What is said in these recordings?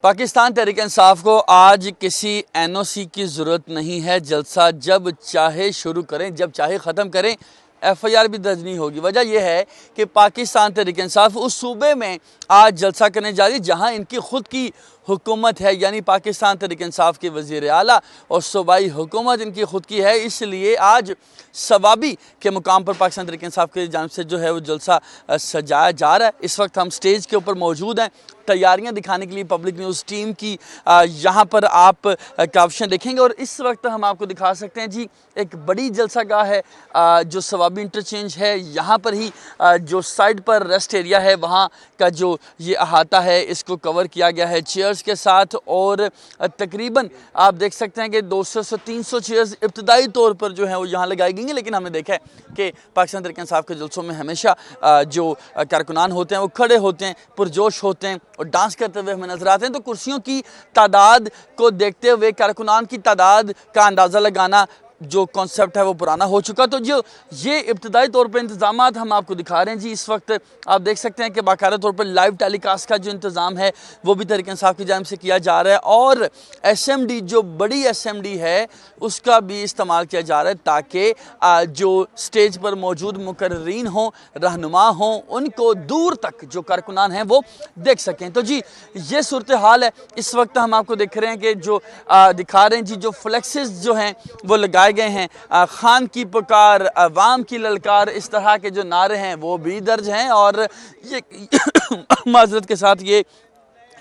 पाकिस्तान तहरीक इंसाफ को आज किसी एनओसी की ज़रूरत नहीं है। जलसा जब चाहे शुरू करें, जब चाहे ख़त्म करें, एफआईआर भी दर्ज नहीं होगी। वजह यह है कि पाकिस्तान तहरीक इंसाफ उस सूबे में आज जलसा करने जा रही है जहाँ इनकी ख़ुद की हुकूमत है, यानी पाकिस्तान तहरीक इंसाफ के वज़ीर आला और सूबाई हुकूमत इनकी ख़ुद की है। इसलिए आज सवाबी के मुकाम पर पाकिस्तान तहरीक इंसाफ की जानिब से जो है वो जलसा सजाया जा रहा है। इस वक्त हम स्टेज के ऊपर मौजूद हैं, तैयारियां दिखाने के लिए पब्लिक न्यूज़ टीम की यहाँ पर आप काविशें देखेंगे। और इस वक्त हम आपको दिखा सकते हैं जी, एक बड़ी जलसागाह है जो सवाबी इंटरचेंज है। यहाँ पर ही जो साइड पर रेस्ट एरिया है वहाँ का जो ये अहाता है इसको कवर किया गया है चेयर्स के साथ। और तकरीबन आप देख सकते हैं कि 200 से 300 चेयर्स इब्तदाई तौर पर जो है वो यहाँ लगाई गई हैं। लेकिन हमने देखा है कि पाकिस्तान तहरीक इंसाफ के जलसों में हमेशा जो कारकुनान होते हैं वो खड़े होते हैं, पुरजोश होते हैं और डांस करते हुए हमें नजर आते हैं। तो कुर्सियों की तादाद को देखते हुए कारकुनान की तादाद का अंदाज़ा लगाना जो कॉन्सेप्ट है वो पुराना हो चुका। तो जो ये इब्तदाई तौर पर इंतजामात हम आपको दिखा रहे हैं जी, इस वक्त आप देख सकते हैं कि बाकायदा तौर पर लाइव टेलीकास्ट का जो इंतज़ाम है वो भी तहरीक इंसाफ की जानिब से किया जा रहा है। और एसएमडी जो बड़ी एसएमडी है उसका भी इस्तेमाल किया जा रहा है ताकि जो स्टेज पर मौजूद मुकर्रीन हों, रहनुमा हों, उनको दूर तक जो कारकुनान हैं वो देख सकें। तो जी ये सूरत हाल है। इस वक्त हम आपको देख रहे हैं कि जो दिखा रहे हैं जी, जो फ्लेक्सेस जो हैं वो लगाए गए हैं, खान की पुकार, अवाम की ललकार, इस तरह के जो नारे हैं वो भी दर्ज हैं। और ये माजरत के साथ ये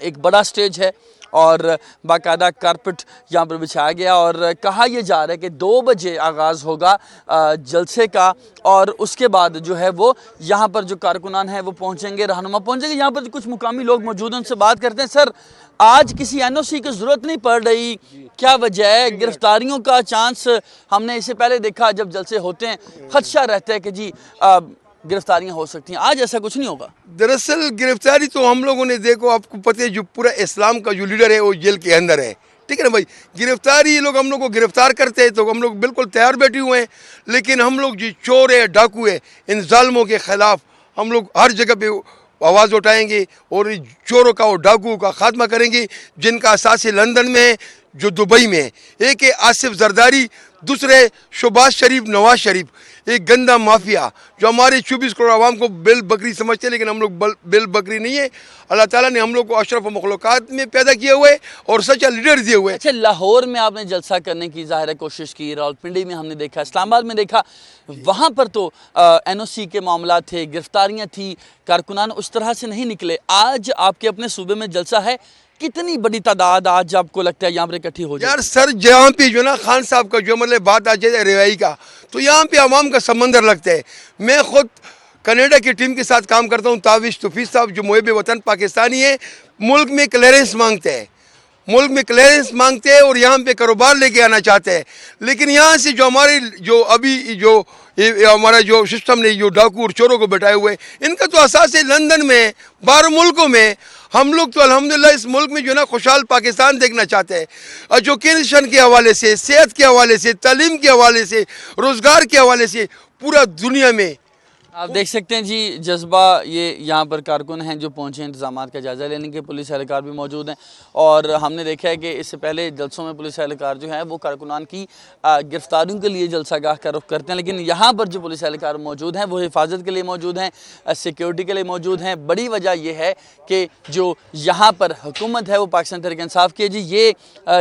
एक बड़ा स्टेज है और बाकायदा कारपेट यहाँ पर बिछाया गया और कहा यह जा रहा है कि 2 बजे आगाज़ होगा जलसे का। और उसके बाद जो है वो यहाँ पर जो कारकुनान है वो पहुँचेंगे, रहनुमा पहुँचेंगे। यहाँ पर कुछ मुकामी लोग मौजूद हैं, उनसे बात करते हैं। सर, आज किसी एनओसी की ज़रूरत नहीं पड़ रही, क्या वजह है? गिरफ्तारियों का चांस हमने इससे पहले देखा, जब जलसे होते हैं खदशा रहता है कि जी गिरफ्तारियां हो सकती हैं, आज ऐसा कुछ नहीं होगा। दरअसल गिरफ्तारी तो हम लोगों ने, देखो आपको पता है, जो पूरा इस्लाम का जो लीडर है वो जेल के अंदर है, ठीक है ना भाई। गिरफ्तारी ये लोग हम लोग को गिरफ्तार करते हैं तो हम लोग बिल्कुल तैयार बैठे हुए हैं। लेकिन हम लोग जो चोर है, डाकू है, इन जालिमों के ख़िलाफ़ हम लोग हर जगह पे आवाज़ उठाएंगे और चोरों का और डाकुओं का खात्मा करेंगे, जिनका असासी लंदन में है, जो दुबई में है। एक है आसिफ जरदारी, दूसरे शहबाज शरीफ, नवाज शरीफ, एक गंदा माफिया जो हमारे 24 करोड़ आवाम को बिल बकरी समझते हैं। लेकिन हम लोग बिल बकरी नहीं है। अल्लाह ताला ने हम लोग को अशरफ मखलूक़ात में पैदा किए हुए और सच्चा लीडर दिए हुए। अच्छा, लाहौर में आपने जलसा करने की ज़ाहिर कोशिश की, रावलपिंडी में हमने देखा, इस्लामाबाद में देखा, वहाँ पर तो एनओसी के मामला थे, गिरफ्तारियाँ थी, कारकुनान उस तरह से नहीं निकले। आज आपके अपने सूबे में जलसा है, कितनी बड़ी तादाद आज आपको लगता है यहाँ पर इकट्ठी हो जाए? यार सर, जहाँ पे जो ना खान साहब का जो मतलब बात आ जाए रवाई का, तो यहाँ पे आवाम का समंदर लगता है। मैं खुद कनाडा की टीम के साथ काम करता हूँ, ताविश तौफीक साहब जो मुहिब वतन पाकिस्तानी है, मुल्क में क्लियरेंस मांगते हैं, मुल्क में क्लियरेंस मांगते हैं और यहाँ पे कारोबार लेके आना चाहते हैं। लेकिन यहाँ से जो हमारे जो अभी जो हमारा जो सिस्टम ने जो डाकू और चोरों को बैठाए हुए, इनका तो असास है लंदन में, 12 मुल्कों में। हम लोग तो अल्हम्दुलिल्लाह इस मुल्क में जो ना खुशहाल पाकिस्तान देखना चाहते हैं। एजुकेशन के हवाले से, सेहत के हवाले से, तालीम के हवाले से, रोज़गार के हवाले से, पूरा दुनिया में आप देख सकते हैं जी जज्बा। ये यहाँ पर कारकुन हैं जो पहुँचे इंतजामात का जायज़ा लेने के, पुलिस एहलकार भी मौजूद हैं। और हमने देखा है कि इससे पहले जलसों में पुलिस एहलकार जो हैं वो कारकुनान की गिरफ्तारियों के लिए जलसागाह का रुख करते हैं। लेकिन यहाँ पर जो पुलिस एहलकार मौजूद हैं वो हिफाजत के लिए मौजूद हैं, सिक्योरिटी के लिए मौजूद हैं। बड़ी वजह यह है कि जो यहाँ पर हुकूमत है वो पाकिस्तान तहरीक इंसाफ की है जी। ये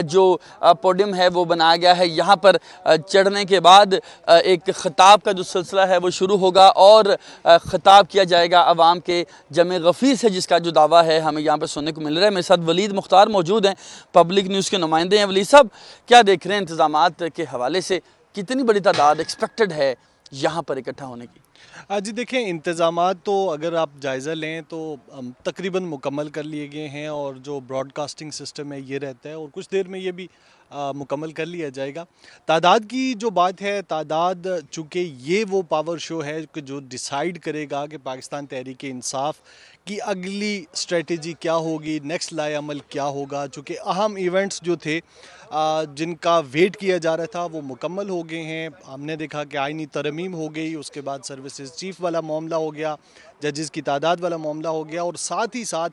जो पोडियम है वो बनाया गया है, यहाँ पर चढ़ने के बाद एक ख़िताब का जो सिलसिला है वो शुरू होगा और खिताब किया जाएगा अवाम के जमे गफ़ीर से, जिसका जो दावा है हमें यहाँ पर सुनने को मिल रहा है। मेरे साथ वलीद मुख्तार मौजूद हैं, पब्लिक न्यूज़ के नुमाइंदे हैं। वलीद साहब, क्या देख रहे हैं इंतज़ामात के हवाले से, कितनी बड़ी तादाद एक्सपेक्टेड है यहाँ पर इकट्ठा होने की? जी देखें, इंतज़ामात तो अगर आप जायज़ा लें तो तकरीबन मुकम्मल कर लिए गए हैं और जो ब्रॉडकास्टिंग सिस्टम है ये रहता है और कुछ देर में ये भी मुकम्मल कर लिया जाएगा। तादाद की जो बात है, तादाद चूँकि ये वो पावर शो है कि जो डिसाइड करेगा कि पाकिस्तान तहरीक इंसाफ की अगली स्ट्रेटजी क्या होगी, नेक्स्ट लाए अमल क्या होगा। चूँकि अहम इवेंट्स जो थे जिनका वेट किया जा रहा था वो मुकम्मल हो गए हैं। हमने देखा कि आईनी तरमीम हो गई, उसके बाद सर्विसेज चीफ वाला मामला हो गया, जजेस की तादाद वाला मामला हो गया, और साथ ही साथ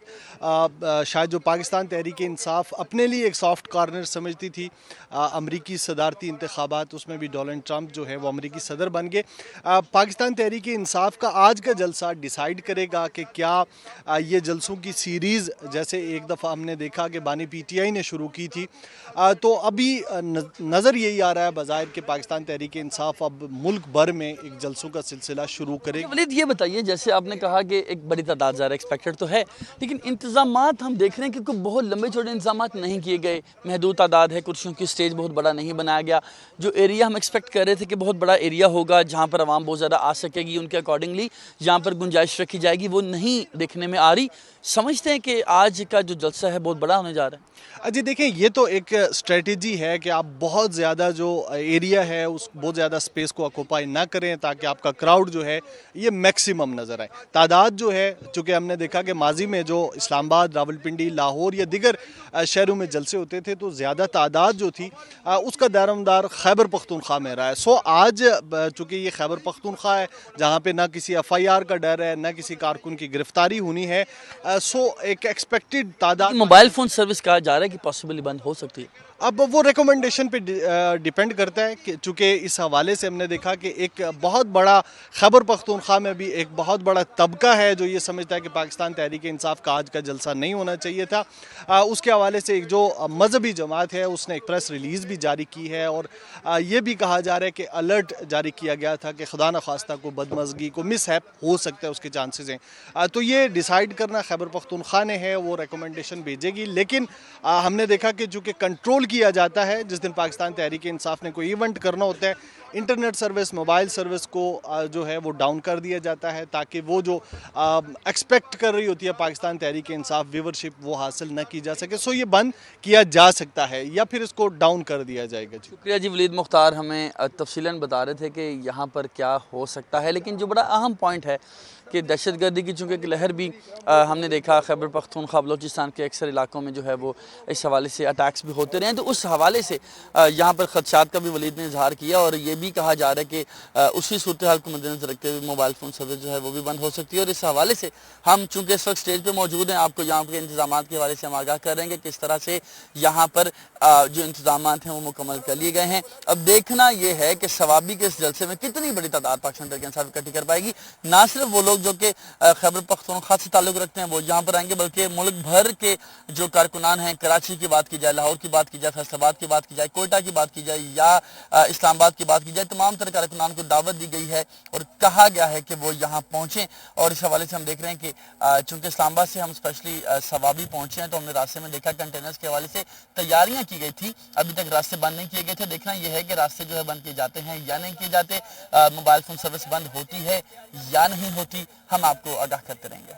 शायद जो पाकिस्तान तहरीक इंसाफ अपने लिए एक सॉफ्ट कॉर्नर समझती थी, अमरीकी सदारती इंतखाबात, उसमें भी डोनाल्ड ट्रंप जो है वो अमरीकी सदर बन गए। पाकिस्तान तहरीक इंसाफ का आज का जलसा डिसाइड करेगा कि क्या ये जलसों की सीरीज़, जैसे एक दफ़ा हमने देखा कि बानी PTI ने शुरू की थी, तो अभी नज़र यही आ रहा है बज़ाहिर कि पाकिस्तान तहरीक इंसाफ अब मुल्क भर में एक जलसों का सिलसिला शुरू करेगी। वलीद ये बताइए, जैसे आपने कहा कि एक बड़ी तादाद ज़्यादा एक्सपेक्टेड तो है, लेकिन इंतज़ामात हम देख रहे हैं कि कोई बहुत लंबे चौड़े इंतज़ामात नहीं किए गए, महदूद तादाद है, कुर्सियों की स्टेज बहुत बड़ा नहीं बनाया गया। जो एरिया हम एक्सपेक्ट कर रहे थे कि बहुत बड़ा एरिया होगा जहाँ पर आवाम बहुत ज़्यादा आ सकेगी, उनके अकॉर्डिंगली जहाँ पर गुंजाइश रखी जाएगी, वो नहीं देखने में आ रही। समझते हैं कि आज का जो जलसा है बहुत बड़ा होने जा रहा है। जी देखें, ये तो एक स्ट्रेटजी है कि आप बहुत ज़्यादा जो एरिया है उस बहुत ज़्यादा स्पेस को ऑक्यूपाई ना करें ताकि आपका क्राउड जो है ये मैक्सिमम नज़र आए। तादाद जो है, चूँकि हमने देखा कि माजी में जो इस्लामाबाद, रावलपिंडी, लाहौर या दिगर शहरों में जलसे होते थे तो ज़्यादा तादाद जो थी उसका दारोमदार खैबर पख्तूनख्वा में रहा है। सो आज चूँकि ये खैबर पख्तूनख्वा है जहाँ पे ना किसी FIR का डर है, ना किसी कारकुन की गिरफ्तारी होनी है, सो एक एक्सपेक्टेड तादाद। मोबाइल फ़ोन सर्विस कहा जा रहा है कि पॉसिबली बंद हो सकती है। अब वो रिकमेंडेशन पे डिपेंड करता है कि चूँकि इस हवाले से हमने देखा कि एक बहुत बड़ा खैबर पख्तूनख्वा में भी एक बहुत बड़ा तबका है जो ये समझता है कि पाकिस्तान तहरीक इंसाफ का आज का जलसा नहीं होना चाहिए था। उसके हवाले से एक जो मजहबी जमात है उसने एक प्रेस रिलीज़ भी जारी की है और ये भी कहा जा रहा है कि अलर्ट जारी किया गया था कि खुदा न खास्ता को बदमज़गी को मिसहैप हो सकता है, उसके चांसेस हैं। तो ये डिसाइड करना खैबर पख्तूनख्वा ने है, वो रिकमेंडेशन भेजेगी। लेकिन हमने देखा कि चूँकि कंट्रोल किया जाता है, जिस दिन पाकिस्तान तहरीक इंसाफ ने कोई इवेंट करना होता है, इंटरनेट सर्विस, मोबाइल सर्विस को जो है वो डाउन कर दिया जाता है ताकि वो जो एक्सपेक्ट कर रही होती है पाकिस्तान तहरीक इंसाफ व्यूवरशिप वो हासिल न की जा सके। सो ये बंद किया जा सकता है या फिर इसको डाउन कर दिया जाएगा। शुक्रिया जी वलीद मुख्तार, हमें तफसीलन बता रहे थे कि यहाँ पर क्या हो सकता है। लेकिन जो बड़ा अहम पॉइंट है कि दहशतगर्दी की चूँकि एक लहर भी हमने देखा खैबर पख्तूनख्वा, बलोचिस्तान के अक्सर इलाकों में जो है वो इस हवाले से अटैक्स भी होते रहे हैं, तो उस हवाले से यहाँ पर खदशात का भी वलीद ने इजहार किया और ये भी कहा जा रहा है कि उसी सूरत हाल को मद्देनजर रखते हुए मोबाइल फ़ोन सर्विस जो है वो भी बंद हो सकती है। और इस हवाले से हम चूँकि इस वक्त स्टेज पर मौजूद हैं, आपको यहाँ के इंतजाम के हवाले से हम आगाह कर रहे हैं कि किस तरह से यहाँ पर जो इंतजाम हैं वो मुकम्मल कर लिए गए हैं। अब देखना ये है कि सवाबी के इस जलसे में कितनी बड़ी तादाद पाकिस्तान तहरीक इंसाफ इकट्ठी कर पाएगी। ना सिर्फ वो लोग जो कि खैबर पख्तूनख्वा से ताल्लुक़ रखते हैं वो यहाँ पर आएंगे, बल्कि मुल्क भर के जो कारकुनान हैं, कराची की बात की जाए, लाहौर की बात की जाए, फैसलाबाद की बात की जाए, कोयटा की बात की जाए या इस्लामाबाद की बात की जाए, तमाम तरह कारकुनान को दावत दी गई है और कहा गया है कि वो यहाँ पहुँचें। और इस हवाले से हम देख रहे हैं कि चूँकि इस्लामाबाद से हम स्पेशली सवाबी पहुँचे हैं तो हमने रास्ते में देखा कंटेनर्स के हवाले से तैयारियाँ की गई थी, अभी तक रास्ते बंद नहीं किए गए थे। देखना यह है कि रास्ते जो है बंद किए जाते हैं या नहीं किए जाते, मोबाइल फ़ोन सर्विस बंद होती है या नहीं होती, हम आपको आगाह करते रहेंगे।